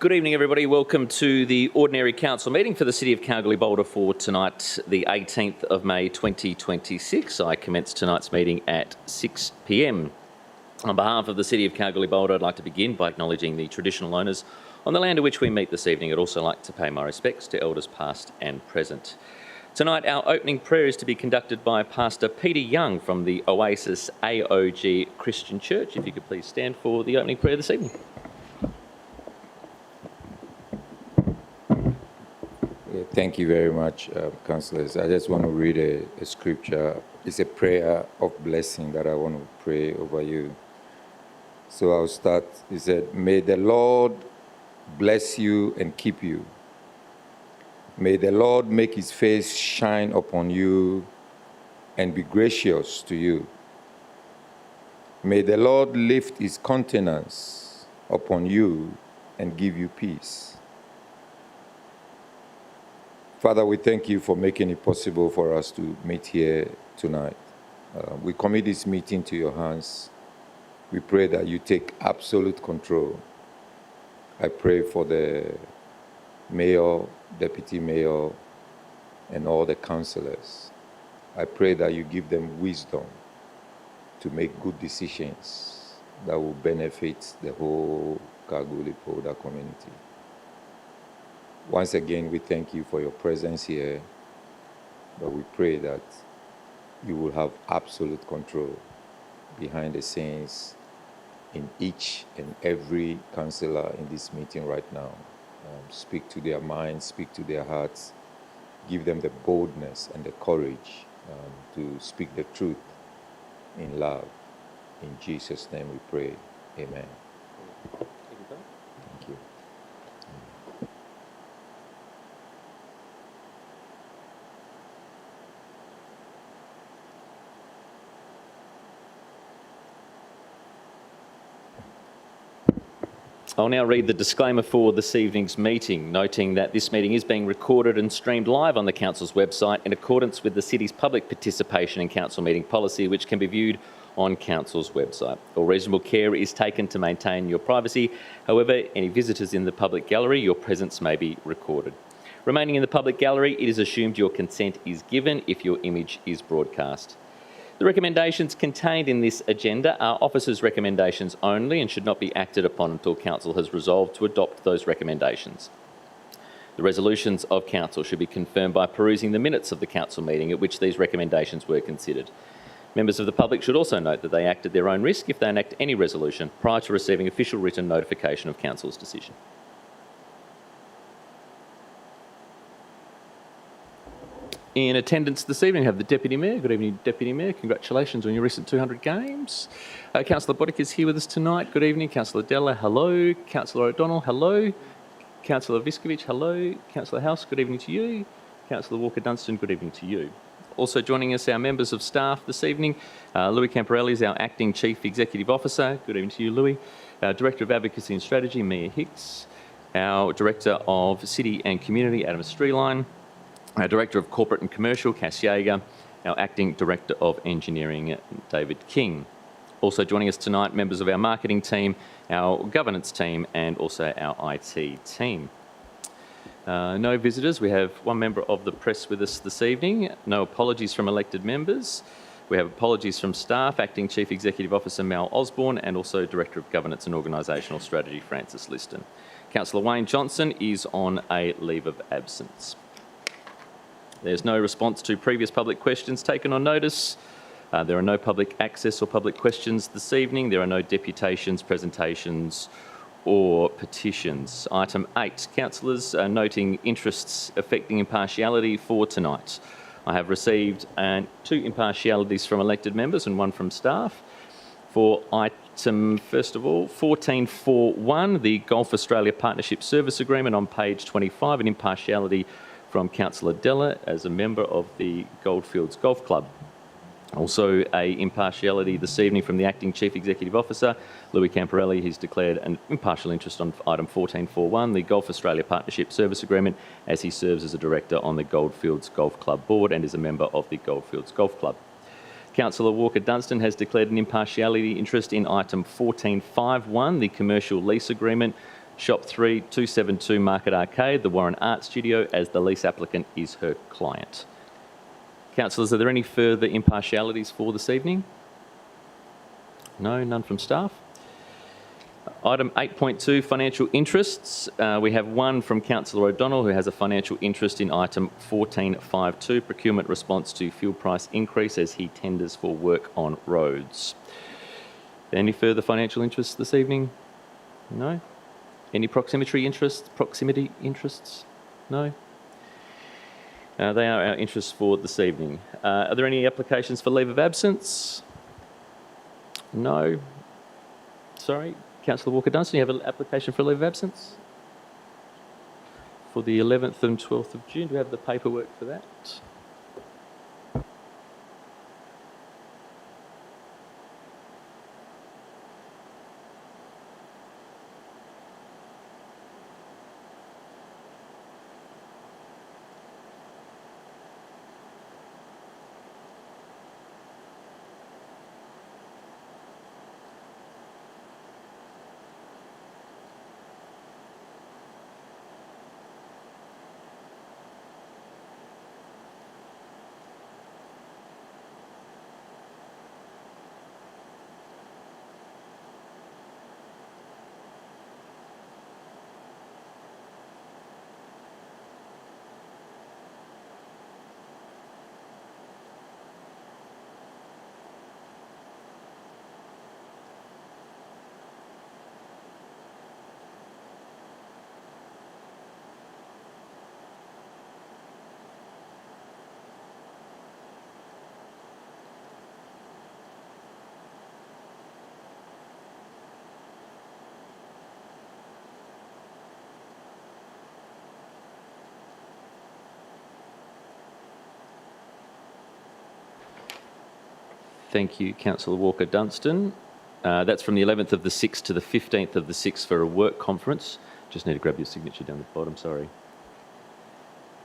Good evening, everybody. Welcome to the Ordinary Council meeting for the City of Kalgoorlie-Boulder for tonight, the 18th of May 2026. I commence tonight's meeting at 6 p.m. On behalf of the City of Kalgoorlie-Boulder, I'd like to begin by acknowledging the traditional owners on the land on which we meet this evening. I'd also like to pay my respects to elders past and present. Tonight, our opening prayer is to be conducted by Pastor Peter Young from the Oasis AOG Christian Church. If you could please stand for the opening prayer this evening. Thank you very much, councillors. I just want to read a scripture. It's a prayer of blessing that I want to pray over you. So I'll start. He said, "May the Lord bless you and keep you. May the Lord make his face shine upon you and be gracious to you. May the Lord lift his countenance upon you and give you peace." Father, we thank you for making it possible for us to meet here tonight. We commit this meeting to your hands. We pray that you take absolute control. I pray for the mayor, deputy mayor, and all the councillors. I pray that you give them wisdom to make good decisions that will benefit the whole Kalgoorlie-Boulder community. Once again, we thank you for your presence here, but we pray that you will have absolute control behind the scenes in each and every councillor in this meeting right now. Speak to their minds, speak to their hearts, give them the boldness and the courage to speak the truth in love. In Jesus' name we pray. Amen. Thank you. I'll now read the disclaimer for this evening's meeting, noting that this meeting is being recorded and streamed live on the Council's website in accordance with the City's public participation in Council meeting policy, which can be viewed on Council's website. All reasonable care is taken to maintain your privacy. However, any visitors in the public gallery, your presence may be recorded. Remaining in the public gallery, it is assumed your consent is given if your image is broadcast. The recommendations contained in this agenda are officers' recommendations only and should not be acted upon until Council has resolved to adopt those recommendations. The resolutions of Council should be confirmed by perusing the minutes of the Council meeting at which these recommendations were considered. Members of the public should also note that they act at their own risk if they enact any resolution prior to receiving official written notification of Council's decision. In attendance this evening, we have the Deputy Mayor. Good evening, Deputy Mayor. Congratulations on your recent 200 games. Councillor Boddick is here with us tonight. Good evening. Councillor Della, hello. Councillor O'Donnell, hello. Councillor Viskovich, hello. Councillor House, good evening to you. Councillor Walker-Dunstan, good evening to you. Also joining us, our members of staff this evening. Louis Camporelli is our Acting Chief Executive Officer. Good evening to you, Louis. Our Director of Advocacy and Strategy, Mia Hicks. Our Director of City and Community, Adam Streeline. Our Director of Corporate and Commercial, Cass Yeager, our Acting Director of Engineering, David King. Also joining us tonight, members of our marketing team, our governance team, and also our IT team. No visitors. We have one member of the press with us this evening. No apologies from elected members. We have apologies from staff, Acting Chief Executive Officer Mal Osborne, and also Director of Governance and Organisational Strategy, Francis Liston. Councillor Wayne Johnson is on a leave of absence. There's no response to previous public questions taken on notice. There are no public access or public questions this evening. There are no deputations, presentations or petitions. Item 8, councillors noting interests affecting impartiality for tonight. I have received 2 impartialities from elected members and 1 from staff. For item, first of all, 14.4.1, the Gulf Australia Partnership Service Agreement on page 25, an impartiality from Councillor Della as a member of the Goldfields Golf Club. Also a impartiality this evening from the Acting Chief Executive Officer, Louis Camporelli. He's declared an impartial interest on item 14.4.1, the Gulf Australia Partnership Service Agreement, as he serves as a Director on the Goldfields Golf Club Board and is a member of the Goldfields Golf Club. Councillor Walker-Dunstan has declared an impartiality interest in item 14.5.1, the Commercial Lease Agreement Shop 3, 272 Market Arcade, the Warren Art Studio, as the lease applicant is her client. Councillors, are there any further impartialities for this evening? No, none from staff. Item 8.2, financial interests. We have one from Councillor O'Donnell, who has a financial interest in item 1452, procurement response to fuel price increase as he tenders for work on roads. Any further financial interests this evening? No. Any proximity interests? No. They are our interests for this evening. Are there any applications for leave of absence? No. Sorry. Councillor Walker-Dunstan, you have an application for leave of absence? For the 11th and 12th of June. Do we have the paperwork for that? Thank you, Councillor Walker-Dunstan. That's from the 11th of the 6th to the 15th of the 6th for a work conference. Just need to grab your signature down the bottom, sorry.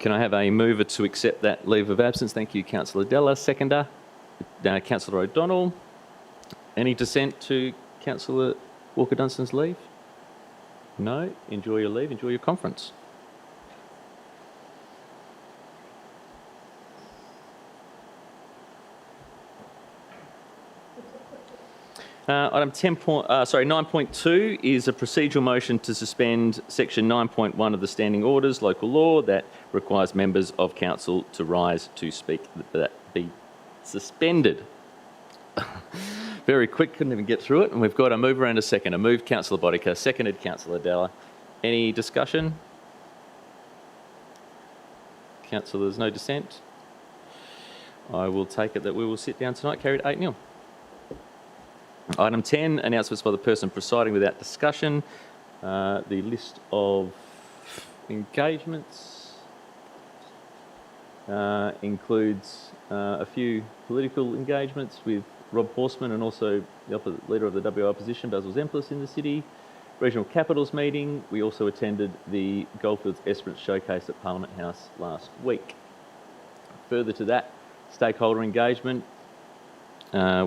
Can I have a mover to accept that leave of absence? Thank you, Councillor Della. Seconder, Councillor O'Donnell. Any dissent to Councillor Walker-Dunstan's leave? No? Enjoy your leave, enjoy your conference. Item 9.2 is a procedural motion to suspend section 9.1 of the Standing Orders, local law, that requires members of council to rise to speak, that be suspended. Very quick, couldn't even get through it. And we've got a mover and a seconder. Moved Councillor Bodica, seconded Councillor Della. Any discussion? Councillors, no dissent? I will take it that we will sit down tonight, carried 8-0. Item 10, announcements by the person presiding without discussion. The list of engagements includes a few political engagements with Rob Horseman and also the leader of the WA opposition, Basil Zemplis, in the city. Regional Capitals meeting. We also attended the Goldfields Esperance Showcase at Parliament House last week. Further to that, stakeholder engagement,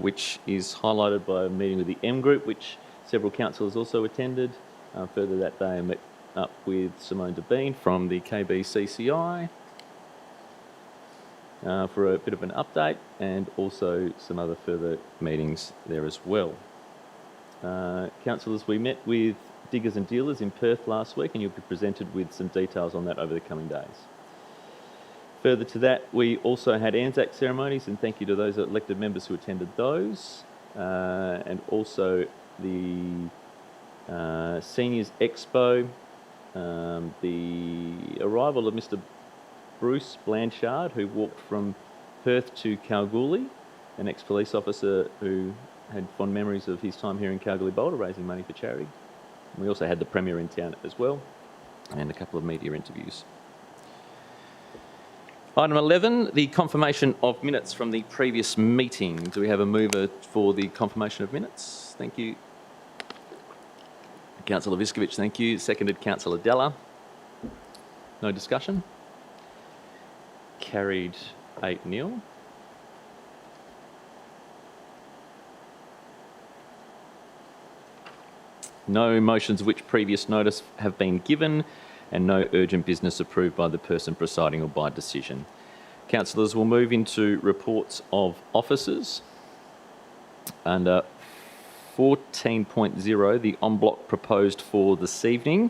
which is highlighted by a meeting with the M Group, which several councillors also attended. Further that day, I met up with Simone Devine from the KBCCI for a bit of an update, and also some other further meetings there as well. Councillors, we met with Diggers and Dealers in Perth last week, and you'll be presented with some details on that over the coming days. Further to that, we also had Anzac ceremonies, and thank you to those elected members who attended those. And also the Seniors Expo, the arrival of Mr. Bruce Blanchard, who walked from Perth to Kalgoorlie, an ex-police officer who had fond memories of his time here in Kalgoorlie-Boulder raising money for charity. And we also had the Premier in town as well, and a couple of media interviews. Item 11, the confirmation of minutes from the previous meeting. Do we have a mover for the confirmation of minutes? Thank you. Councillor Viskovich, thank you. Seconded Councillor Della. No discussion? Carried 8-0. No motions of which previous notice have been given, and no urgent business approved by the person presiding or by decision. Councillors, will move into reports of officers. Under 14.0, the en bloc proposed for this evening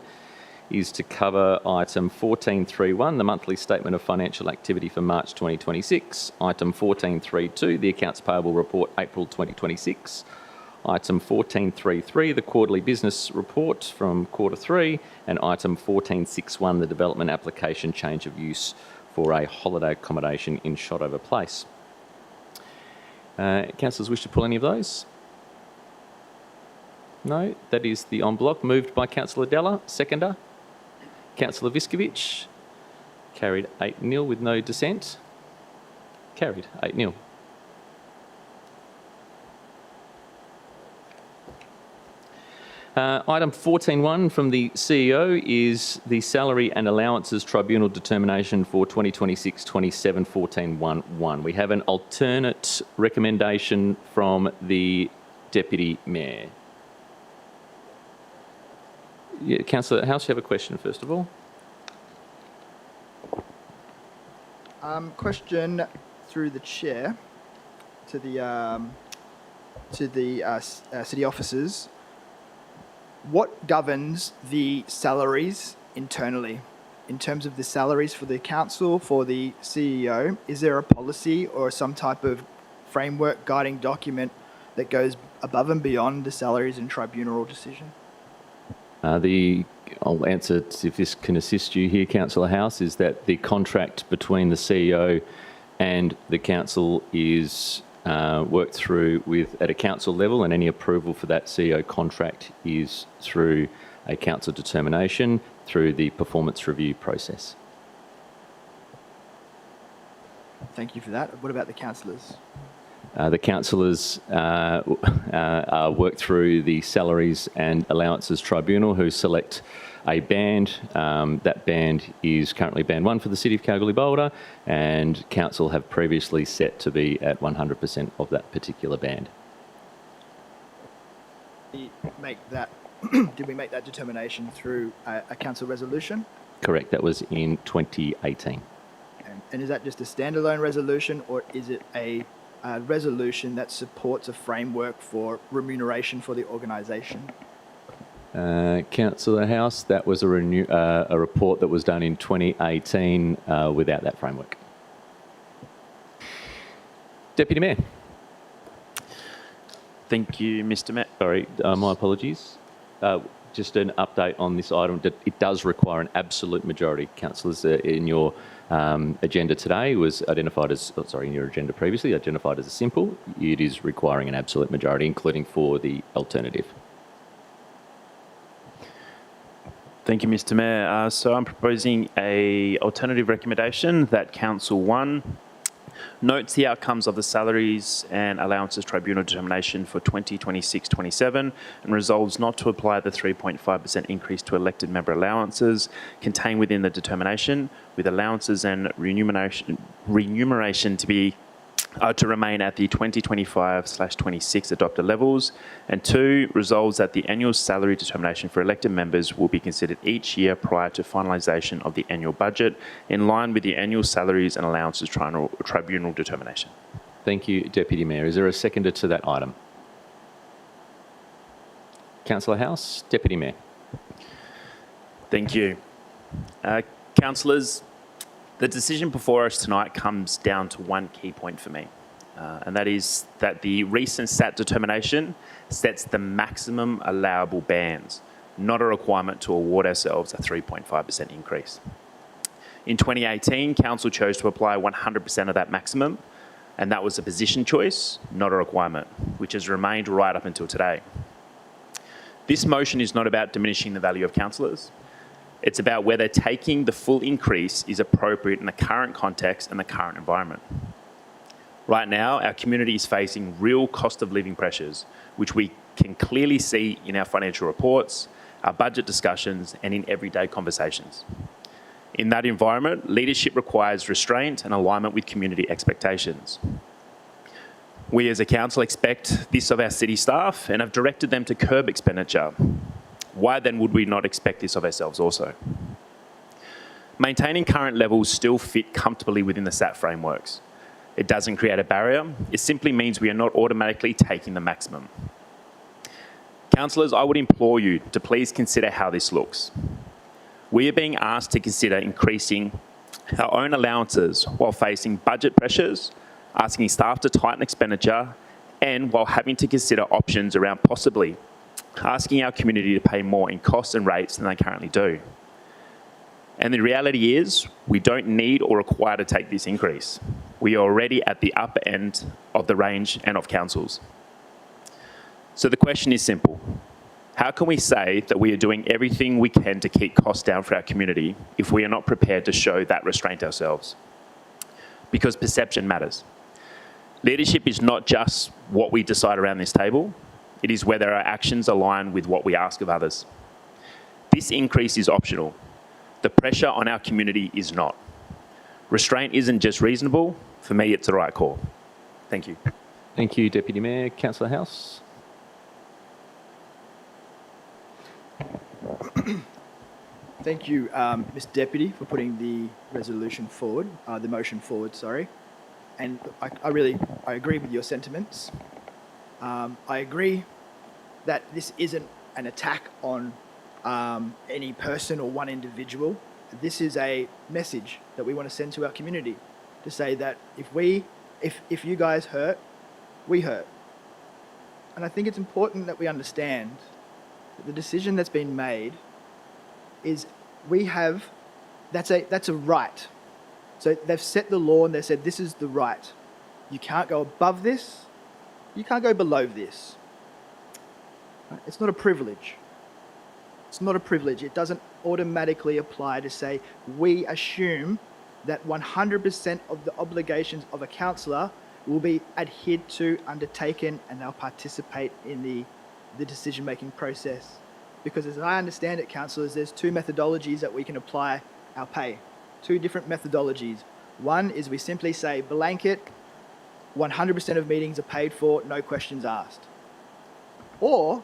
is to cover item 14.3.1, the monthly statement of financial activity for March 2026, item 14.3.2, the accounts payable report April 2026, item 14.3.3, the quarterly business report from quarter 3, and item 14.6.1, the development application change of use for a holiday accommodation in Shotover Place. Councillors wish to pull any of those? No, that is the en bloc. Moved by Councillor Della, seconder. Councillor Viskovich. Carried 8-0 with no dissent. Carried 8-0. Item 14.1 from the CEO is the Salary and Allowances Tribunal determination for 2026-27 14.1.1. We have an alternate recommendation from the Deputy Mayor. Yeah, Councillor House, you have a question first of all. Question through the chair to the city officers. What governs the salaries internally? In terms of the salaries for the council, for the CEO, is there a policy or some type of framework guiding document that goes above and beyond the salaries and tribunal decision? I'll answer if this can assist you here, Councillor House, is that the contract between the CEO and the council is worked through at a council level, and any approval for that CEO contract is through a council determination through the performance review process. Thank you for that. What about the councillors? The councillors work through the Salaries and Allowances Tribunal, who select a band. That band is currently band 1 for the City of Kalgoorlie-Boulder, and council have previously set to be at 100% of that particular band. Did we make that determination through a council resolution? Correct. That was in 2018. And is that just a standalone resolution, or is it a resolution that supports a framework for remuneration for the organisation? Councillor House, that was a report that was done in 2018 without that framework. Deputy Mayor. Thank you, Mr. Mayor. Sorry, my apologies. Just an update on this item. It does require an absolute majority. Councillors, in your agenda today was identified as, in your agenda previously, identified as a simple. It is requiring an absolute majority, including for the alternative. Thank you, Mr. Mayor. So I'm proposing a alternative recommendation that Council 1 notes the outcomes of the Salaries and Allowances Tribunal determination for 2026-27 and resolves not to apply the 3.5% increase to elected member allowances contained within the determination, with allowances and remuneration to remain at the 2025/26 adopted levels, and 2, resolves that the annual salary determination for elected members will be considered each year prior to finalisation of the annual budget, in line with the annual Salaries and Allowances Tribunal determination. Thank you, Deputy Mayor. Is there a seconder to that item? Councillor House, Deputy Mayor. Thank you. Councillors, the decision before us tonight comes down to one key point for me, and that is that the recent SAT determination sets the maximum allowable bands, not a requirement to award ourselves a 3.5% increase. In 2018, Council chose to apply 100% of that maximum, and that was a position choice, not a requirement, which has remained right up until today. This motion is not about diminishing the value of councillors. It's about whether taking the full increase is appropriate in the current context and the current environment. Right now, our community is facing real cost of living pressures, which we can clearly see in our financial reports, our budget discussions, and in everyday conversations. In that environment, leadership requires restraint and alignment with community expectations. We as a council expect this of our city staff and have directed them to curb expenditure. Why then would we not expect this of ourselves also? Maintaining current levels still fit comfortably within the SAT frameworks. It doesn't create a barrier. It simply means we are not automatically taking the maximum. Councillors, I would implore you to please consider how this looks. We are being asked to consider increasing our own allowances while facing budget pressures, asking staff to tighten expenditure, and while having to consider options around possibly asking our community to pay more in costs and rates than they currently do. And the reality is, we don't need or require to take this increase. We are already at the upper end of the range and of councils. So the question is simple. How can we say that we are doing everything we can to keep costs down for our community if we are not prepared to show that restraint ourselves? Because perception matters. Leadership is not just what we decide around this table, it is whether our actions align with what we ask of others. This increase is optional. The pressure on our community is not. Restraint isn't just reasonable, for me it's the right call. Thank you. Thank you, Deputy Mayor. Councillor House. Thank you, Mr. Deputy, for putting the resolution forward, the motion forward, sorry. And I agree with your sentiments. I agree that this isn't an attack on any person or one individual. This is a message that we want to send to our community to say that if you guys hurt, we hurt. And I think it's important that we understand that the decision that's been made is that's a right. So they've set the law and they said this is the right. You can't go above this, you can't go below this. It's not a privilege. It's not a privilege. It doesn't automatically apply to say we assume that 100% of the obligations of a councillor will be adhered to, undertaken, and they'll participate in the decision-making process. Because as I understand it, councillors, there's two methodologies that we can apply our pay. Two different methodologies. One is we simply say blanket, 100% of meetings are paid for, no questions asked. Or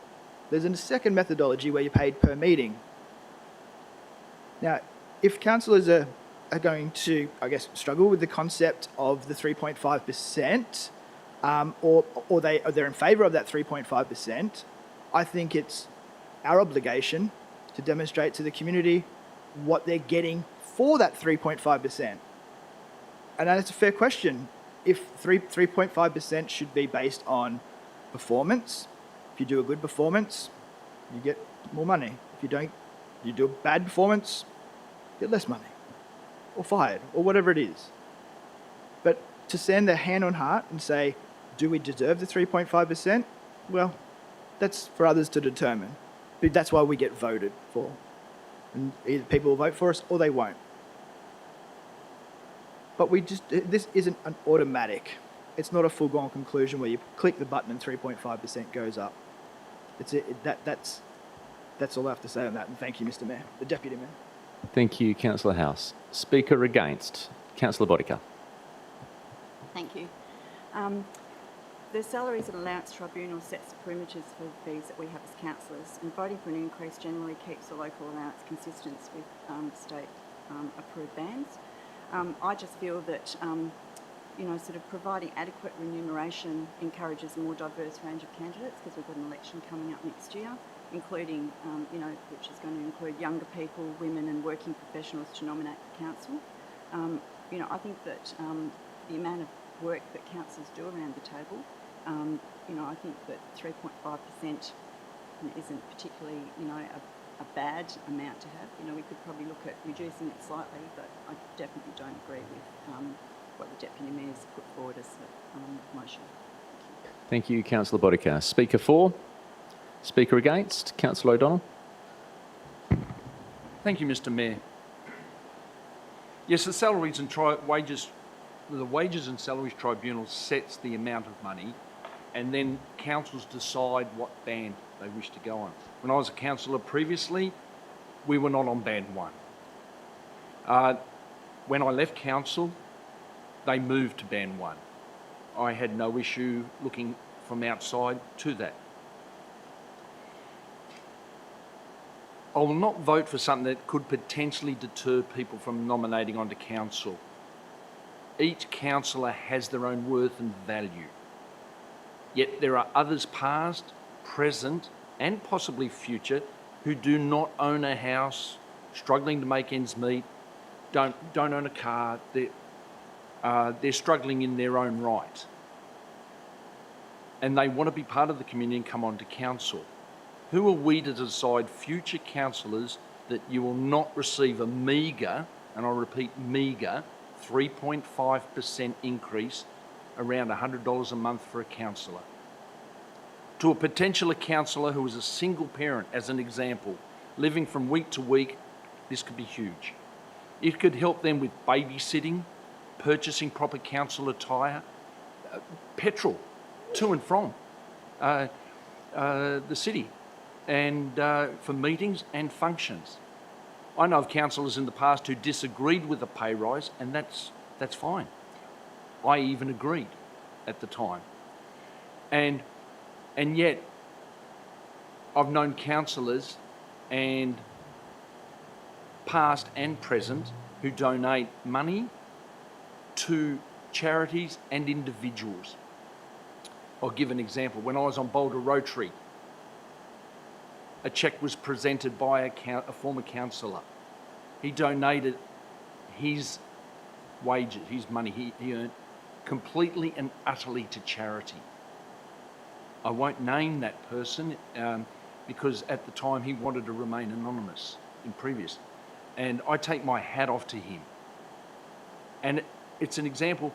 there's a second methodology where you're paid per meeting. Now, if councillors are going to, I guess, struggle with the concept of the 3.5%, or they're in favour of that 3.5%, I think it's our obligation to demonstrate to the community what they're getting for that 3.5%. And that's a fair question. If 3.5% should be based on performance, if you do a good performance, you get more money. If you don't, you do a bad performance, you get less money, or fired, or whatever it is. But to stand their hand on heart and say, do we deserve the 3.5%? Well, that's for others to determine. But that's why we get voted for. And either people will vote for us or they won't. But this isn't an automatic. It's not a foregone conclusion where you click the button and 3.5% goes up. That's all I have to say on that. And thank you, Mr. Mayor, the Deputy Mayor. Thank you, Councillor House. Speaker against, Councillor Bodica. Thank you. The Salaries and Allowance Tribunal sets the parameters for the fees that we have as councillors, and voting for an increase generally keeps the local allowance consistent with state approved bands. I just feel that sort of providing adequate remuneration encourages a more diverse range of candidates, because we've got an election coming up next year, including, which is going to include younger people, women and working professionals to nominate the council. I think that the amount of work that councillors do around the table, I think that 3.5% isn't particularly, a bad amount to have. We could probably look at reducing it slightly, but I definitely don't agree with what the Deputy Mayor's put forward as a motion. Thank you, Councillor Bodica. Speaker for, Speaker against, Councillor O'Donnell. Thank you, Mr. Mayor. Yes, the Salaries and Wages and Salaries Tribunal sets the amount of money, and then councils decide what band they wish to go on. When I was a councillor previously, we were not on band 1. When I left council, they moved to band 1. I had no issue looking from outside to that. I will not vote for something that could potentially deter people from nominating onto council. Each councillor has their own worth and value. Yet there are others past, present, and possibly future who do not own a house, struggling to make ends meet, don't own a car. They're struggling in their own right. And they want to be part of the community and come on to council. Who are we to decide future councillors that you will not receive a meagre, and I repeat meagre, 3.5% increase, around $100 a month for a councillor? To a potential councillor who is a single parent, as an example, living from week to week, this could be huge. It could help them with babysitting, purchasing proper council attire, petrol to and from the city, and for meetings and functions. I know of councillors in the past who disagreed with the pay rise, and that's fine. I even agreed at the time. And yet, I've known councillors, and past and present, who donate money to charities and individuals. I'll give an example. When I was on Boulder Rotary, a cheque was presented by a former councillor. He donated his wages, his money he earned, completely and utterly to charity. I won't name that person because at the time he wanted to remain anonymous in previous. And I take my hat off to him. And it's an example.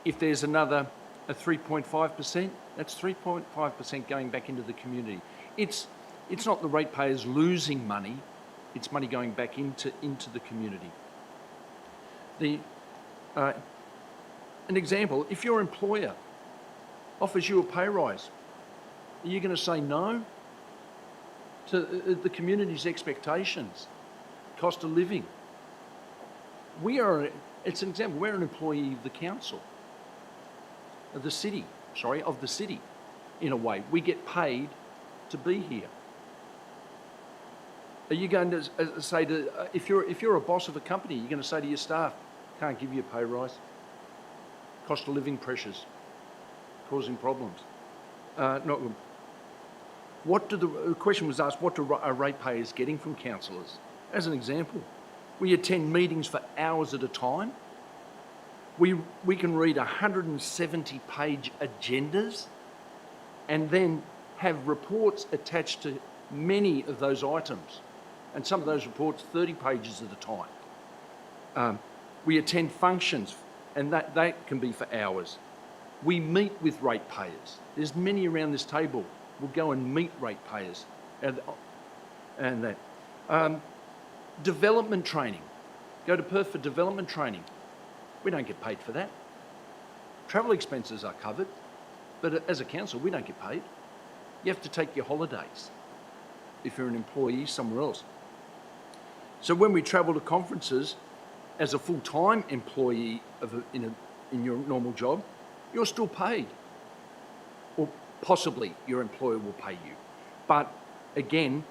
If there's another a 3.5%, that's 3.5% going back into the community. It's not the ratepayers losing money, it's money going back into the community. An example, if your employer offers you a pay rise, are you going to say no to the community's expectations? Cost of living. It's an example, we're an employee of the council, of the city, in a way. We get paid to be here. Are you going to say to, if you're a boss of a company, you're going to say to your staff, can't give you a pay rise? Cost of living pressures, causing problems. Not good. The question was asked, what are ratepayers getting from councillors? As an example, we attend meetings for hours at a time. We can read 170-page agendas and then have reports attached to many of those items. And some of those reports, 30 pages at a time. We attend functions, and that can be for hours. We meet with ratepayers. There's many around this table. We'll go and meet ratepayers. And that. Development training. Go to Perth for development training. We don't get paid for that. Travel expenses are covered, but as a council, we don't get paid. You have to take your holidays if you're an employee somewhere else. So when we travel to conferences, as a full-time employee in your normal job, you're still paid. Or possibly your employer will pay you. But again,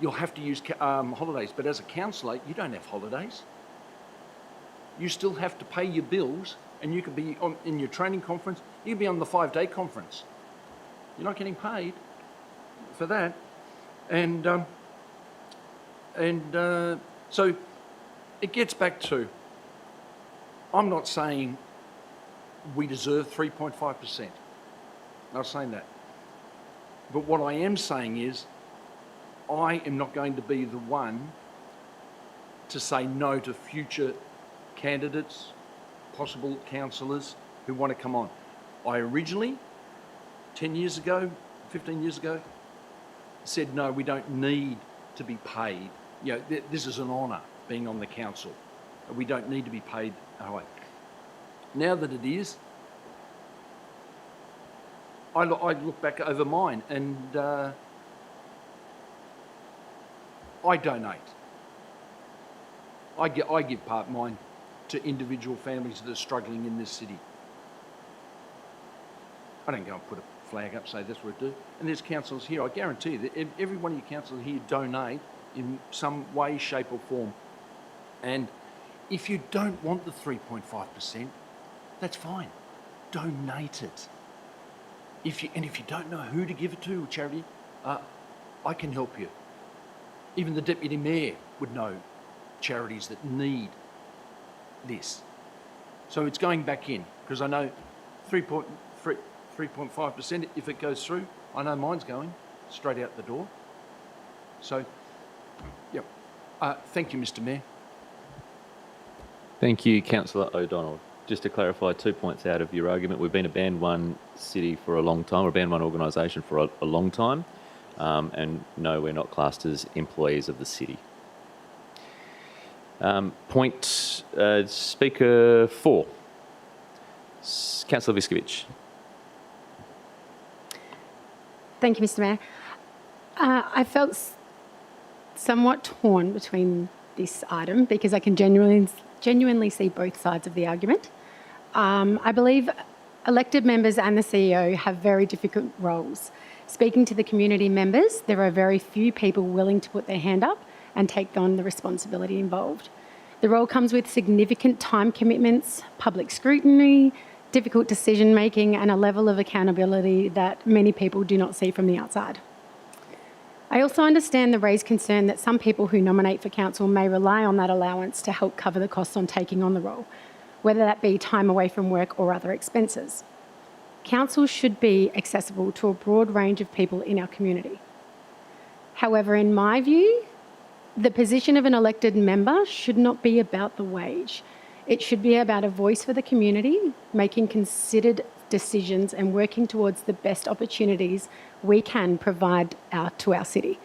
you'll have to use holidays. But as a councillor, you don't have holidays. You still have to pay your bills, and you could be in your training conference, you could be on the 5-day conference. You're not getting paid for that. And so it gets back to, I'm not saying we deserve 3.5%. I'm not saying that. But what I am saying is, I am not going to be the one to say no to future candidates, possible councillors who want to come on. I originally, 10 years ago, 15 years ago, said no, we don't need to be paid. You know, this is an honour being on the council. We don't need to be paid. Now that it is, I look back over mine and I donate. I give part of mine to individual families that are struggling in this city. I don't go and put a flag up, say that's what we do. And there's councillors here, I guarantee you that every one of you councillors here donate in some way, shape or form. And if you don't want the 3.5%, that's fine. Donate it. If you don't know who to give it to, or charity, I can help you. Even the Deputy Mayor would know charities that need this. So it's going back in, because I know 3.5%, if it goes through, I know mine's going straight out the door. So, yep. Thank you, Mr. Mayor. Thank you, Councillor O'Donnell. Just to clarify 2 points out of your argument, we've been a Band 1 city for a long time, or a Band 1 organisation for a long time, and no, we're not classed as employees of the city. Speaker 4, Councillor Viskovich. Thank you, Mr. Mayor. I felt somewhat torn between this item because I can genuinely see both sides of the argument. I believe elected members and the CEO have very difficult roles. Speaking to the community members, there are very few people willing to put their hand up and take on the responsibility involved. The role comes with significant time commitments, public scrutiny, difficult decision making, and a level of accountability that many people do not see from the outside. I also understand the raised concern that some people who nominate for council may rely on that allowance to help cover the costs on taking on the role, whether that be time away from work or other expenses. Council should be accessible to a broad range of people in our community. However, in my view, the position of an elected member should not be about the wage. It should be about a voice for the community, making considered decisions and working towards the best opportunities we can provide to our city.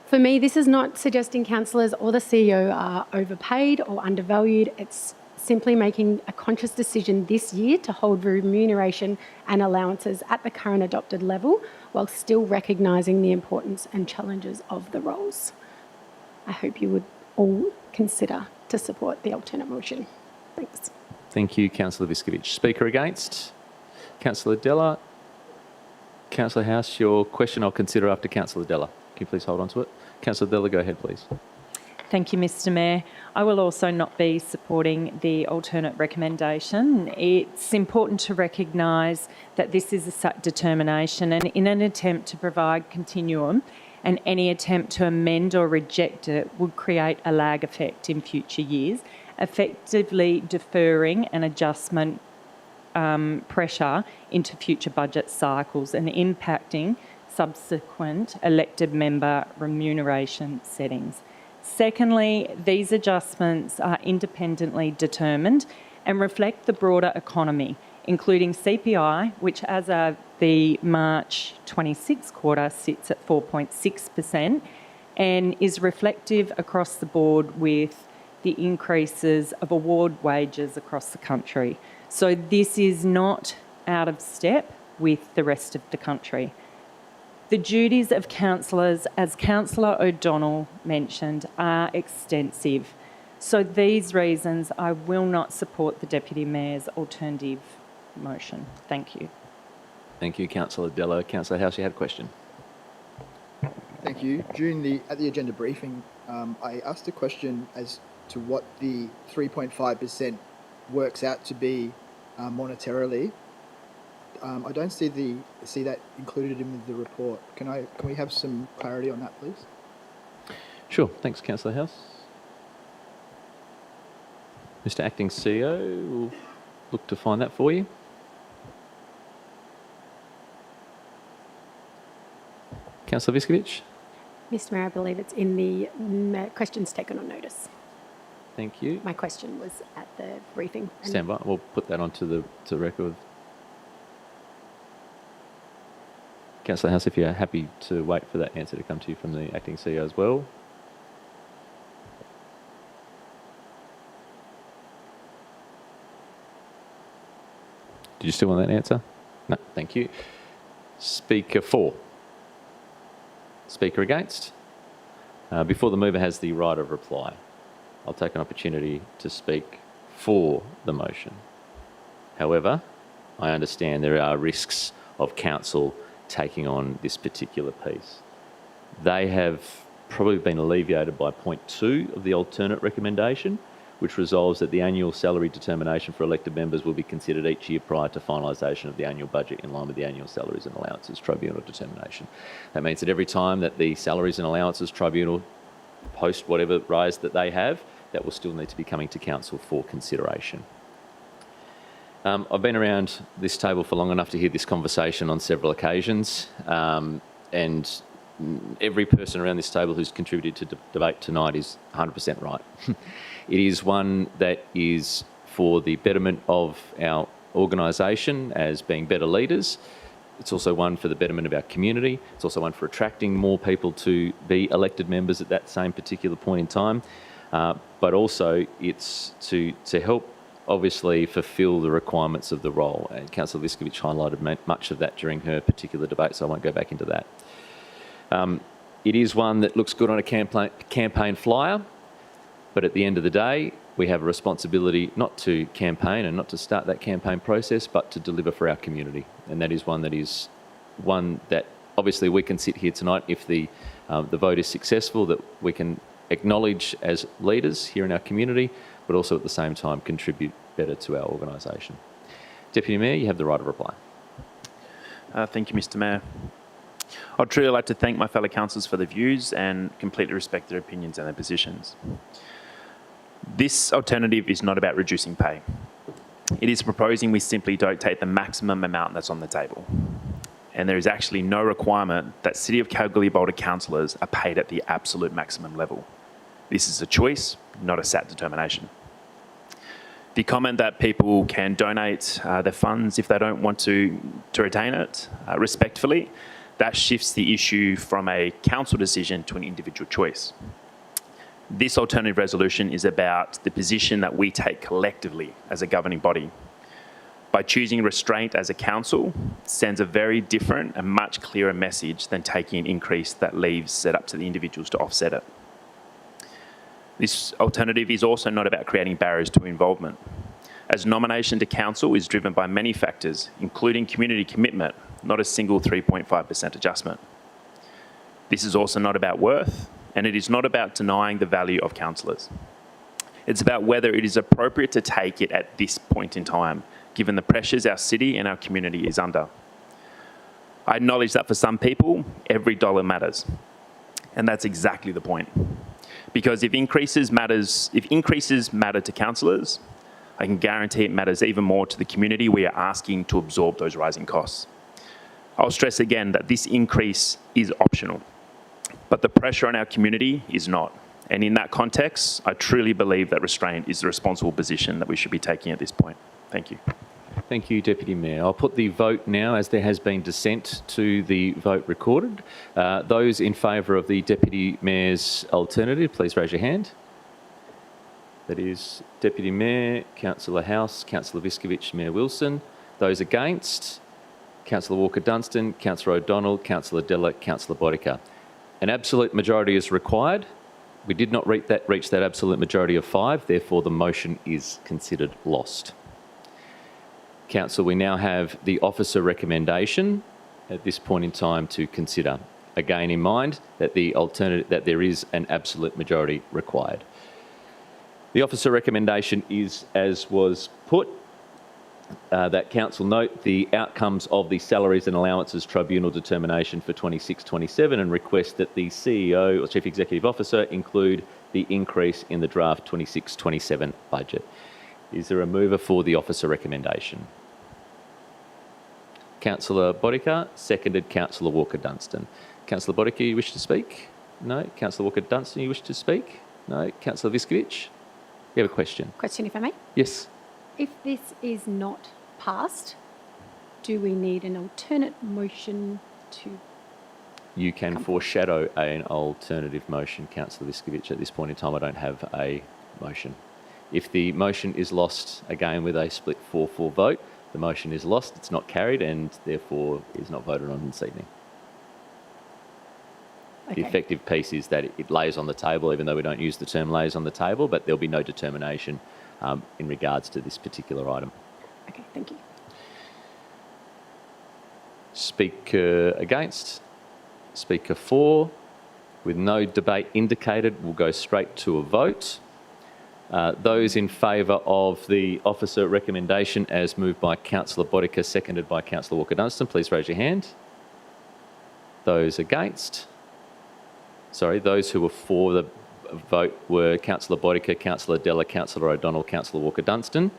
For me, this is not suggesting councillors or the CEO are overpaid or undervalued. It's simply making a conscious decision this year to hold remuneration and allowances at the current adopted level while still recognising the importance and challenges of the roles. I hope you would all consider to support the alternate motion. Thanks. Thank you, Councillor Viskovich. Speaker against? Councillor Della. Councillor House, your question I'll consider after Councillor Della. Can you please hold on to it? Councillor Della, go ahead, please. Thank you, Mr. Mayor. I will also not be supporting the alternate recommendation. It's important to recognise that this is a SAT determination, and in an attempt to provide continuum, and any attempt to amend or reject it would create a lag effect in future years, effectively deferring an adjustment pressure into future budget cycles and impacting subsequent elected member remuneration settings. Secondly, these adjustments are independently determined and reflect the broader economy, including CPI, which as of the March 26 quarter sits at 4.6% and is reflective across the board with the increases of award wages across the country. So this is not out of step with the rest of the country. The duties of councillors, as Councillor O'Donnell mentioned, are extensive. So these reasons, I will not support the Deputy Mayor's alternative motion. Thank you. Thank you, Councillor Della. Councillor House, you had a question. Thank you. At the agenda briefing, I asked a question as to what the 3.5% works out to be monetarily. I don't see that included in the report. Can we have some clarity on that, please? Sure. Thanks, Councillor House. Mr. Acting CEO will look to find that for you. Councillor Viskovich. Mr. Mayor, I believe it's in the questions taken on notice. Thank you. My question was at the briefing. Stand by. We'll put that onto the record. Councillor House, if you're happy to wait for that answer to come to you from the Acting CEO as well. Did you still want that answer? No, thank you. Speaker 4. Speaker against? Before the mover has the right of reply, I'll take an opportunity to speak for the motion. However, I understand there are risks of council taking on this particular piece. They have probably been alleviated by point 2 of the alternate recommendation, which resolves that the annual salary determination for elected members will be considered each year prior to finalisation of the annual budget in line with the annual salaries and allowances tribunal determination. That means that every time that the salaries and allowances tribunal post whatever rise that they have, that will still need to be coming to council for consideration. I've been around this table for long enough to hear this conversation on several occasions, and every person around this table who's contributed to debate tonight is 100% right. It is one that is for the betterment of our organisation as being better leaders. It's also one for the betterment of our community. It's also one for attracting more people to be elected members at that same particular point in time. But also it's to help obviously fulfil the requirements of the role. And Councillor Viskovich highlighted much of that during her particular debate, so I won't go back into that. It is one that looks good on a campaign flyer, but at the end of the day, we have a responsibility not to campaign and not to start that campaign process, but to deliver for our community. And that is one that obviously we can sit here tonight if the vote is successful, that we can acknowledge as leaders here in our community, but also at the same time contribute better to our organisation. Deputy Mayor, you have the right of reply. Thank you, Mr. Mayor. I'd truly like to thank my fellow councillors for their views and completely respect their opinions and their positions. This alternative is not about reducing pay. It is proposing we simply don't take the maximum amount that's on the table. And there is actually no requirement that City of Kalgoorlie-Boulder councillors are paid at the absolute maximum level. This is a choice, not a SAT determination. The comment that people can donate their funds if they don't want to retain it, respectfully, that shifts the issue from a council decision to an individual choice. This alternative resolution is about the position that we take collectively as a governing body. By choosing restraint as a council, it sends a very different and much clearer message than taking an increase that leaves it up to the individuals to offset it. This alternative is also not about creating barriers to involvement, as nomination to council is driven by many factors, including community commitment, not a single 3.5% adjustment. This is also not about worth, and it is not about denying the value of councillors. It's about whether it is appropriate to take it at this point in time, given the pressures our city and our community is under. I acknowledge that for some people, every dollar matters. And that's exactly the point. Because if increases matter to councillors, I can guarantee it matters even more to the community we are asking to absorb those rising costs. I'll stress again that this increase is optional, but the pressure on our community is not. And in that context, I truly believe that restraint is the responsible position that we should be taking at this point. Thank you. Thank you, Deputy Mayor. I'll put the vote now, as there has been dissent, to the vote recorded. Those in favour of the Deputy Mayor's alternative, please raise your hand. That is Deputy Mayor, Councillor House, Councillor Viskovich, Mayor Wilson. Those against, Councillor Walker-Dunstan, Councillor O'Donnell, Councillor Della, Councillor Bodica. An absolute majority is required. We did not reach that absolute majority of 5, therefore the motion is considered lost. Council, we now have the officer recommendation at this point in time to consider. Again, in mind that that there is an absolute majority required. The officer recommendation is, as was put, that Council note the outcomes of the Salaries and Allowances Tribunal determination for 26-27 and request that the CEO or Chief Executive Officer include the increase in the draft 26-27 budget. Is there a mover for the officer recommendation? Councillor Bodica, seconded Councillor Walker-Dunstan. Councillor Bodica, you wish to speak? No. Councillor Walker-Dunstan, you wish to speak? No. Councillor Viskovich, you have a question? Question, if I may. Yes. If this is not passed, do we need an alternate motion to... You can foreshadow an alternative motion, Councillor Viskovich. At this point in time, I don't have a motion. If the motion is lost, again with a split 4-4 vote, the motion is lost, it's not carried, and therefore is not voted on this evening. Okay. The effective piece is that it lays on the table, even though we don't use the term lays on the table, but there'll be no determination in regards to this particular item. Okay, thank you. Speaker against? Speaker for? With no debate indicated, we'll go straight to a vote. Those in favour of the officer recommendation as moved by Councillor Bodica, seconded by Councillor Walker-Dunstan, please raise your hand. Those against? Sorry, those who were for the vote were Councillor Bodica, Councillor Della, Councillor O'Donnell, Councillor Walker-Dunstan.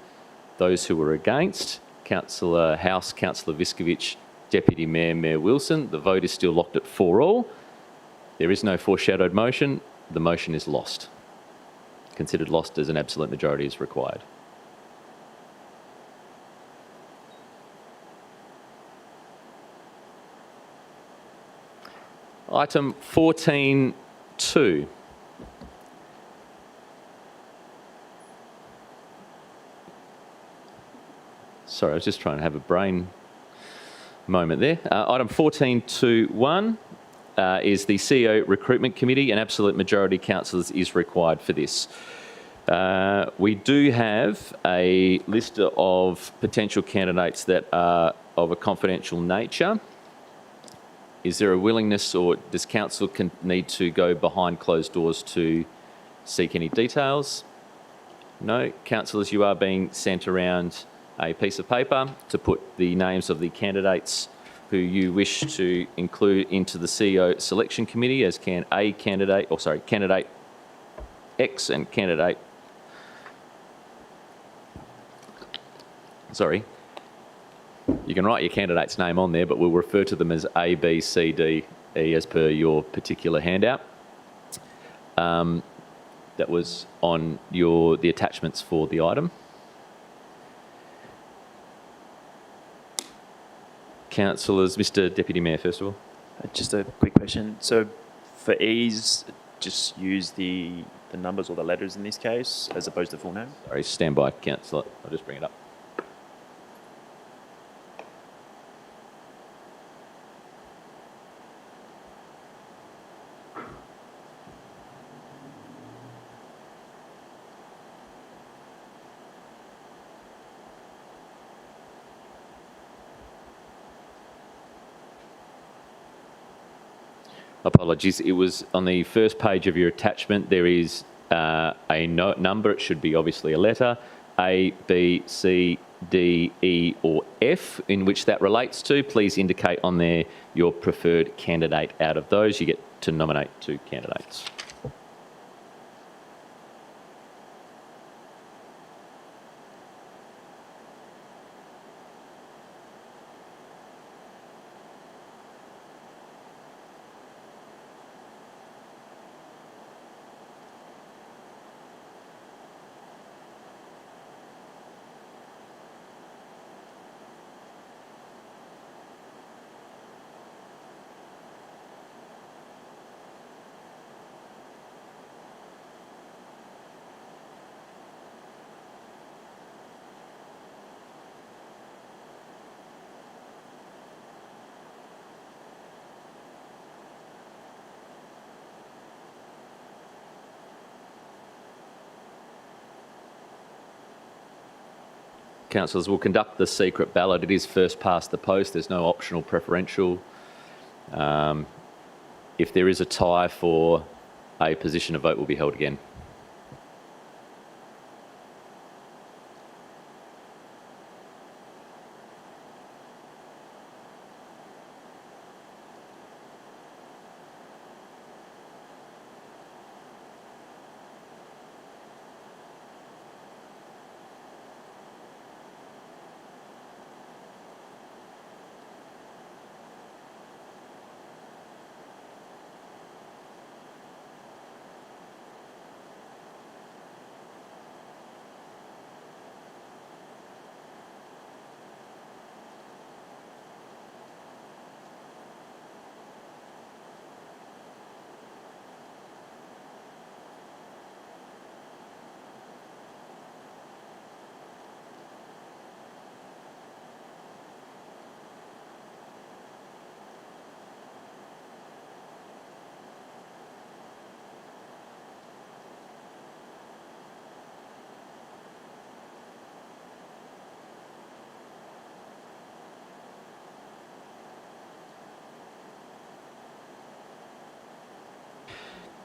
Those who were against, Councillor House, Councillor Viskovich, Deputy Mayor, Mayor Wilson. The vote is still locked at 4-all. There is no foreshadowed motion. The motion is lost. Considered lost as an absolute majority is required. Item 14.2. Sorry, I was just trying to have a brain moment there. Item 14.2.1 is the CEO Recruitment Committee. An absolute majority councillors is required for this. We do have a list of potential candidates that are of a confidential nature. Is there a willingness, or does council need to go behind closed doors to seek any details? No. Councillors, you are being sent around a piece of paper to put the names of the candidates who you wish to include into the CEO selection committee as candidate X and candidate. Sorry. You can write your candidate's name on there, but we'll refer to them as A, B, C, D, E as per your particular handout. That was on the attachments for the item. Councillors, Mr Deputy Mayor, first of all. Just a quick question. So for ease, just use the numbers or the letters in this case as opposed to full name? Sorry, stand by, Councillor. I'll just bring it up. Apologies, it was on the first page of your attachment. There is a number. It should be obviously a letter, A, B, C, D, E or F, in which that relates to. Please indicate on there your preferred candidate out of those. You get to nominate 2 candidates. Councillors, will conduct the secret ballot. It is first past the post. There's no optional preferential. If there is a tie for a position, a vote will be held again.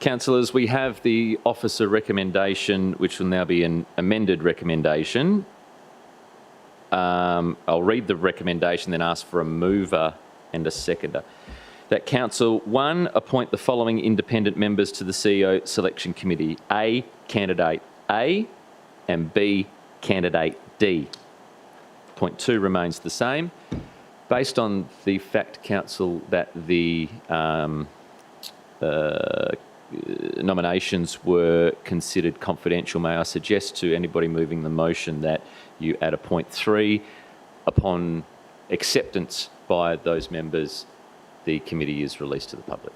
Councillors, we have the officer recommendation, which will now be an amended recommendation. I'll read the recommendation, then ask for a mover and a seconder. That Council, 1, appoint the following independent members to the CEO Selection Committee. A, candidate A, and B, candidate D. Point 2 remains the same. Based on the fact, Council, that the nominations were considered confidential, may I suggest to anybody moving the motion that you add a point 3, upon acceptance by those members, the committee is released to the public.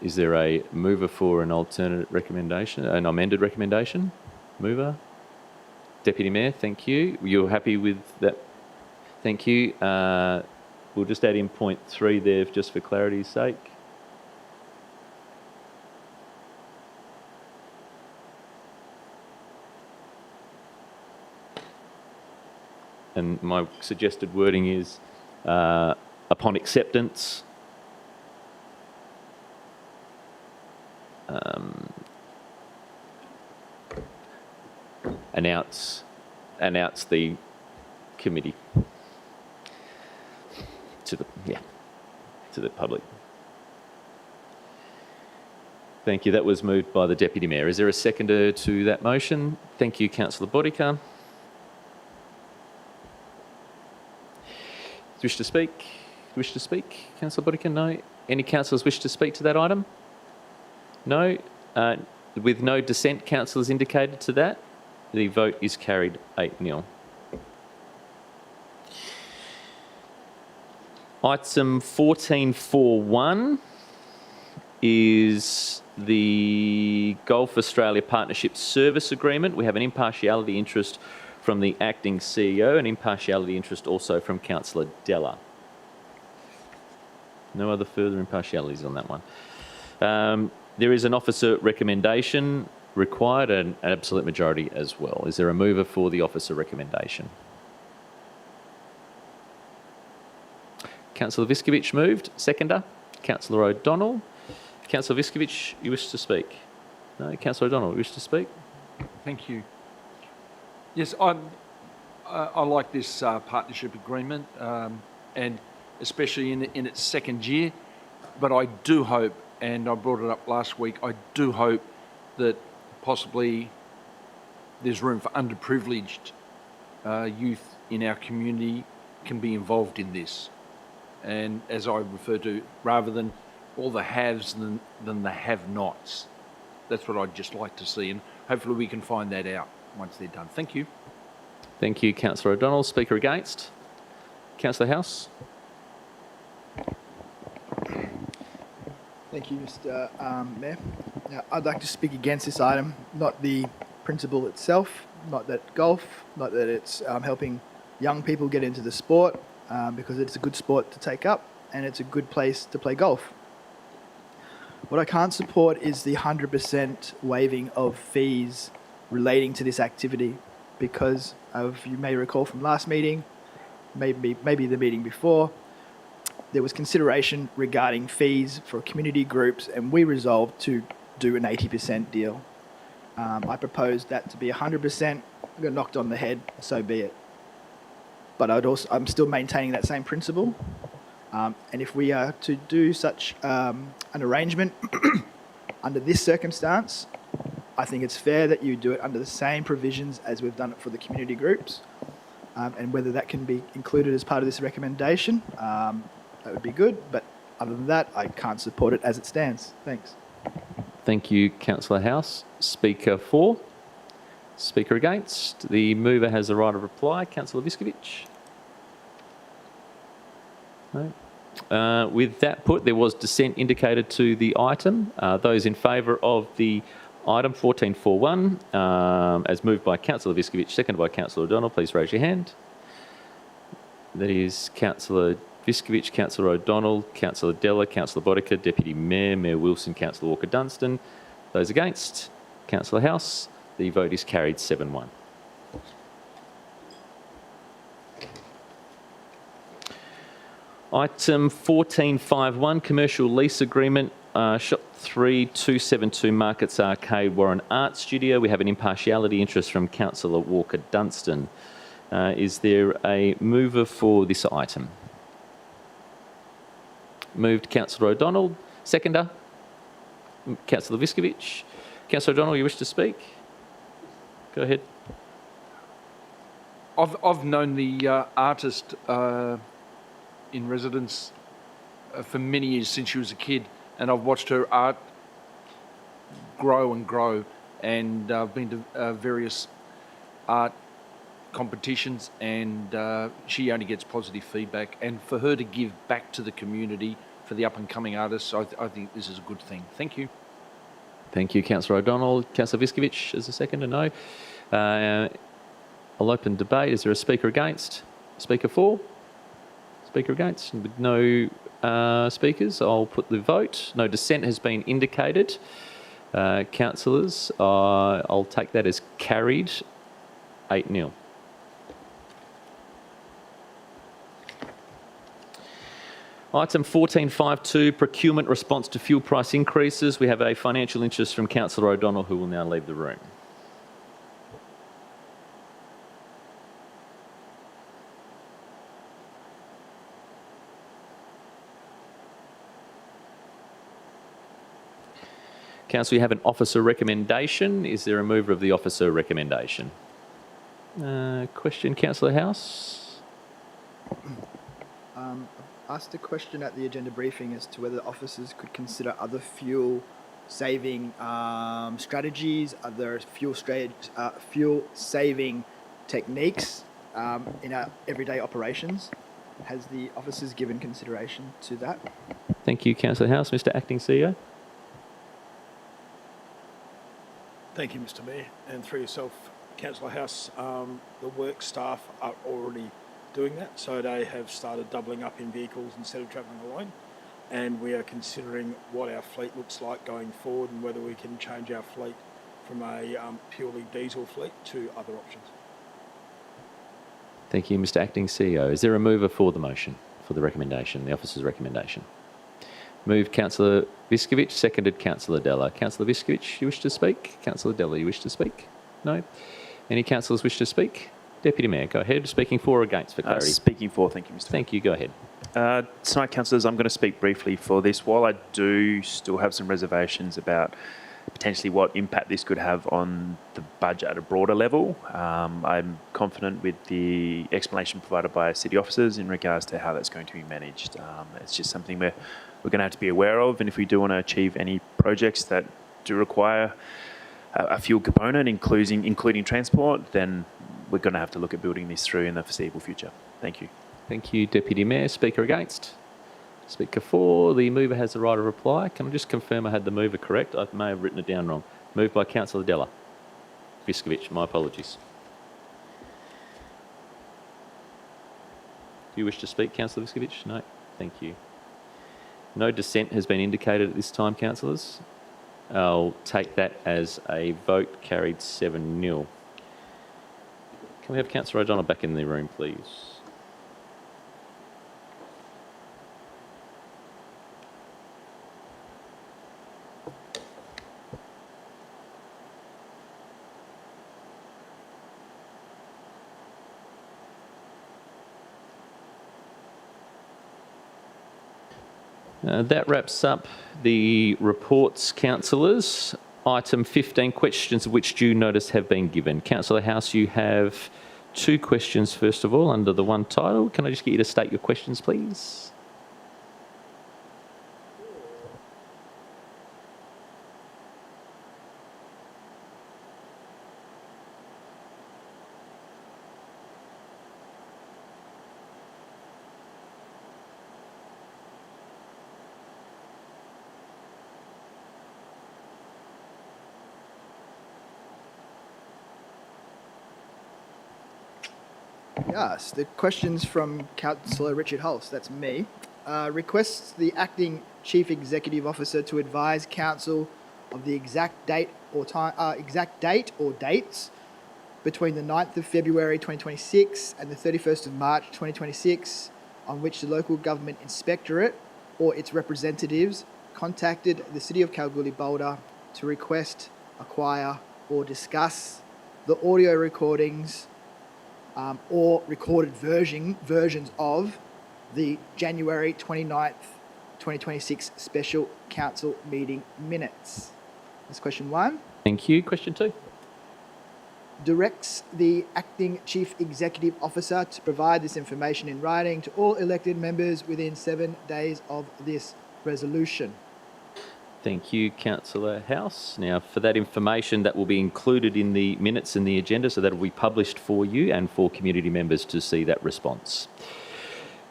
Is there a mover for an alternate recommendation, an amended recommendation? Mover? Deputy Mayor, thank you. You're happy with that? Thank you. We'll just add in point 3 there just for clarity's sake. And my suggested wording is upon acceptance, announce the committee to the public. Thank you. That was moved by the Deputy Mayor. Is there a seconder to that motion? Thank you, Councillor Bodica. Wish to speak? Wish to speak, Councillor Bodica? No. Any councillors wish to speak to that item? No. With no dissent, councillors indicated to that, the vote is carried 8-0. Item 14.4.1 is the Golf Australia Partnership Service Agreement. We have an impartiality interest from the acting CEO and impartiality interest also from Councillor Della. No other further impartialities on that one. There is an officer recommendation required and an absolute majority as well. Is there a mover for the officer recommendation? Councillor Viskovich moved. Seconder? Councillor O'Donnell. Councillor Viskovich, you wish to speak? No? Councillor O'Donnell, you wish to speak? Thank you. Yes, I like this partnership agreement, and especially in its second year. But I do hope, and I brought it up last week, I do hope that possibly there's room for underprivileged youth in our community can be involved in this. And as I refer to, rather than all the haves than the have-nots. That's what I'd just like to see, and hopefully we can find that out once they're done. Thank you. Thank you, Councillor O'Donnell. Speaker against? Councillor House? Thank you, Mr. Mayor. Now, I'd like to speak against this item, not the principle itself, not that golf, not that it's helping young people get into the sport, because it's a good sport to take up and it's a good place to play golf. What I can't support is the 100% waiving of fees relating to this activity, because you may recall from last meeting, maybe the meeting before, there was consideration regarding fees for community groups, and we resolved to do an 80% deal. I proposed that to be 100%. I got knocked on the head, so be it. But I'm still maintaining that same principle. And if we are to do such an arrangement under this circumstance, I think it's fair that you do it under the same provisions as we've done it for the community groups. And whether that can be included as part of this recommendation, that would be good. But other than that, I can't support it as it stands. Thanks. Thank you, Councillor House. Speaker for? Speaker against? The mover has the right of reply. Councillor Viskovich? No. With that put, there was dissent indicated to the item. Those in favour of the item 14.4.1, as moved by Councillor Viskovich, seconded by Councillor O'Donnell, please raise your hand. That is Councillor Viskovich, Councillor O'Donnell, Councillor Della, Councillor Bodica, Deputy Mayor, Mayor Wilson, Councillor Walker-Dunstan. Those against? Councillor House. The vote is carried 7-1. Item 1451, commercial lease agreement, Shop 3272 Markets Arcade, Warren Art Studio. We have an impartiality interest from Councillor Walker Dunstan. Is there a mover for this item? Moved, Councillor O'Donnell. Seconder, Councillor Viskovich. Councillor O'Donnell, you wish to speak? Go ahead. I've known the artist in residence for many years, since she was a kid, and I've watched her art grow and grow, and I've been to various art competitions, and she only gets positive feedback. And for her to give back to the community for the up-and-coming artists, I think this is a good thing. Thank you. Thank you, Councillor O'Donnell. Councillor Viskovich as a seconder, no. I'll open debate. Is there a speaker against? Speaker for? Speaker against? With no speakers, I'll put the vote. No dissent has been indicated. Councillors, I'll take that as carried, 8-0. Item 1452, procurement response to fuel price increases. We have a financial interest from Councillor O'Donnell, who will now leave the room. Council, you have an officer recommendation. Is there a mover of the officer recommendation? Question, Councillor House? Asked a question at the agenda briefing as to whether officers could consider other fuel saving strategies, other fuel saving techniques in our everyday operations. Has the officers given consideration to that? Thank you, Councillor House. Mr Acting CEO? Thank you, Mr. Mayor, and through yourself, Councillor House, the work staff are already doing that, so they have started doubling up in vehicles instead of travelling alone, and we are considering what our fleet looks like going forward and whether we can change our fleet from a purely diesel fleet to other options. Thank you, Mr Acting CEO. Is there a mover for the motion, for the recommendation, the officer's recommendation? Moved, Councillor Viskovich. Seconded, Councillor Della. Councillor Viskovich, you wish to speak? Councillor Della, you wish to speak? No? Any councillors wish to speak? Deputy Mayor, go ahead. Speaking for or against, for clarity? Speaking for, thank you, Mr. Thank you. Go ahead. Tonight, councillors, I'm going to speak briefly for this. While I do still have some reservations about potentially what impact this could have on the budget at a broader level, I'm confident with the explanation provided by city officers in regards to how that's going to be managed. It's just something we're going to have to be aware of, and if we do want to achieve any projects that do require a fuel component, including transport, then we're going to have to look at building this through in the foreseeable future. Thank you. Thank you, Deputy Mayor. Speaker against? Speaker for. The mover has the right of reply. Can I just confirm I had the mover correct? I may have written it down wrong. Moved by Councillor Della. Viskovich, my apologies. Do you wish to speak, Councillor Viskovich? No? Thank you. No dissent has been indicated at this time, councillors. I'll take that as a vote carried 7-0. Can we have Councillor O'Donnell back in the room, please? That wraps up the reports, councillors. Item 15, questions of which due notice have been given. Councillor House, you have 2 questions, first of all, under the one title. Can I just get you to state your questions, please? Yes, the question's from Councillor Richard Hulse, that's me. Requests the Acting Chief Executive Officer to advise Council of the exact date or dates between the 9th of February 2026 and the 31st of March 2026 on which the local government inspectorate or its representatives contacted the City of Kalgoorlie-Boulder to request, acquire, or discuss the audio recordings or recorded versions of the January 29th, 2026 Special Council meeting minutes. That's question 1. Thank you. Question 2. Directs the acting chief executive officer to provide this information in writing to all elected members within 7 days of this resolution. Thank you, Councillor House. Now, for that information, that will be included in the minutes and the agenda, so that will be published for you and for community members to see that response.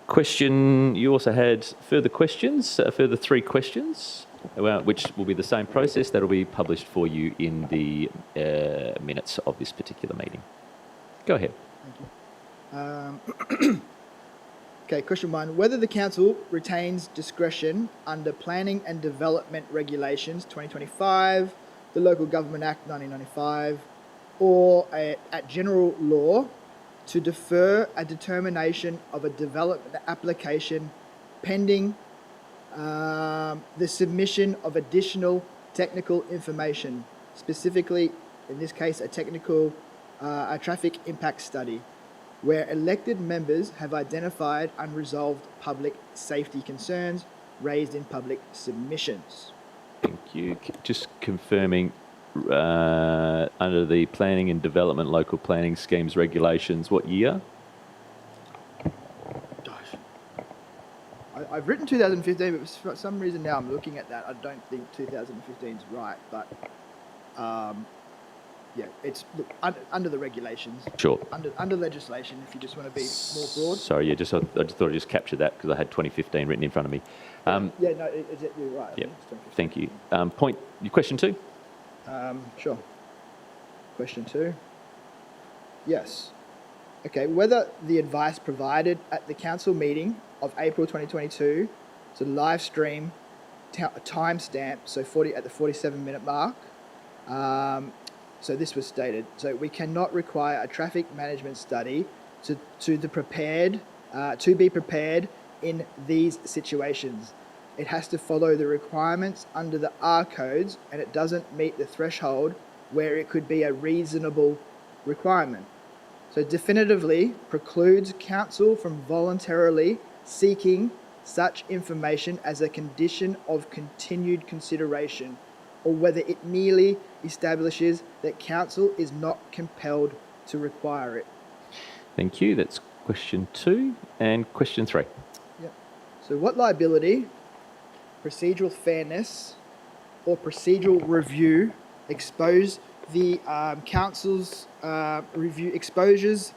Question, you also had further questions, further 3 questions, which will be the same process. That will be published for you in the minutes of this particular meeting. Go ahead. Thank you. Okay, question 1. Whether the council retains discretion under Planning and Development Regulations 2025, the Local Government Act 1995, or at general law to defer a determination of a development application pending the submission of additional technical information, specifically, in this case, a traffic impact study, where elected members have identified unresolved public safety concerns raised in public submissions. Thank you. Just confirming, under the Planning and Development Local Planning Schemes Regulations, what year? I've written 2015, but for some reason now I'm looking at that. I don't think 2015 is right, but yeah, it's look, under the regulations. Sure. Under legislation, if you just want to be more broad. Sorry, yeah, I just thought I'd just capture that because I had 2015 written in front of me. Yeah, no, you're right. Yeah, It's 2015. thank you. Question 2? Sure. Question 2. Yes. Okay, whether the advice provided at the council meeting of April 2022 to live stream timestamp, so at the 47-minute mark. So this was stated. So we cannot require a traffic management study to be prepared in these situations. It has to follow the requirements under the R codes, and it doesn't meet the threshold where it could be a reasonable requirement. So definitively precludes council from voluntarily seeking such information as a condition of continued consideration, or whether it merely establishes that council is not compelled to require it. Thank you. That's question 2. And question 3. Yep. So what liability, procedural fairness, or procedural review expose the council's exposure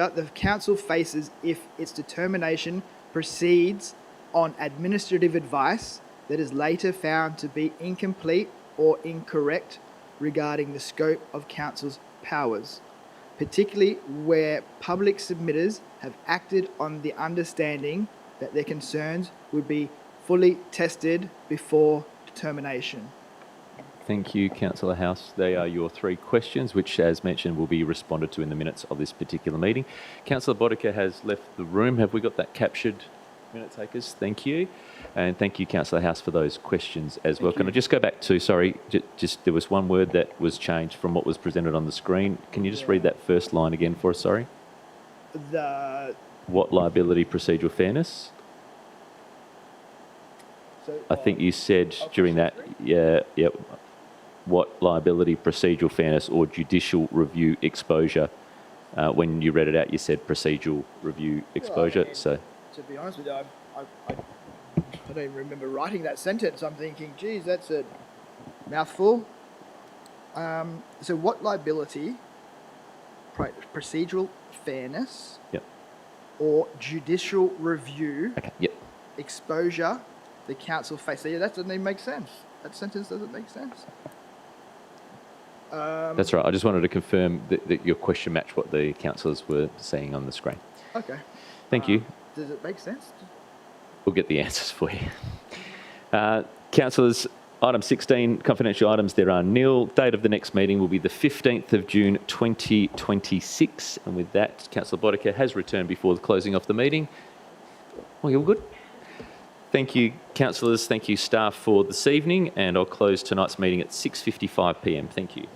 the council faces if its determination proceeds on administrative advice that is later found to be incomplete or incorrect regarding the scope of council's powers, particularly where public submitters have acted on the understanding that their concerns would be fully tested before determination. Thank you, Councillor House. They are your 3 questions, which, as mentioned, will be responded to in the minutes of this particular meeting. Councillor Boddicker has left the room. Have we got that captured, minute takers? Thank you. And thank you, Councillor House, for those questions as well. Can I just go back to, sorry, just there was one word that was changed from what was presented on the screen. Can you just read that first line again for us, sorry? What liability, procedural fairness? So, I think you said during that, yeah, what liability, procedural fairness, or judicial review exposure. When you read it out, you said procedural review exposure. Well, I mean, So, to be honest with you, I don't even remember writing that sentence. I'm thinking, geez, that's a mouthful. So what liability, procedural fairness, yep. or judicial review Okay. Yep. exposure the council face? So yeah, that doesn't even make sense. That sentence doesn't make sense. That's right. I just wanted to confirm that your question matched what the councillors were saying on the screen. Okay. Thank you. Does it make sense? We'll get the answers for you. Councillors, item 16, confidential items, there are nil. Date of the next meeting will be the 15th of June 2026. And with that, Councillor Boddicker has returned before the closing of the meeting. Oh, you're good? Thank you, councillors. Thank you, staff, for this evening, and I'll close tonight's meeting at 6:55 p.m. Thank you.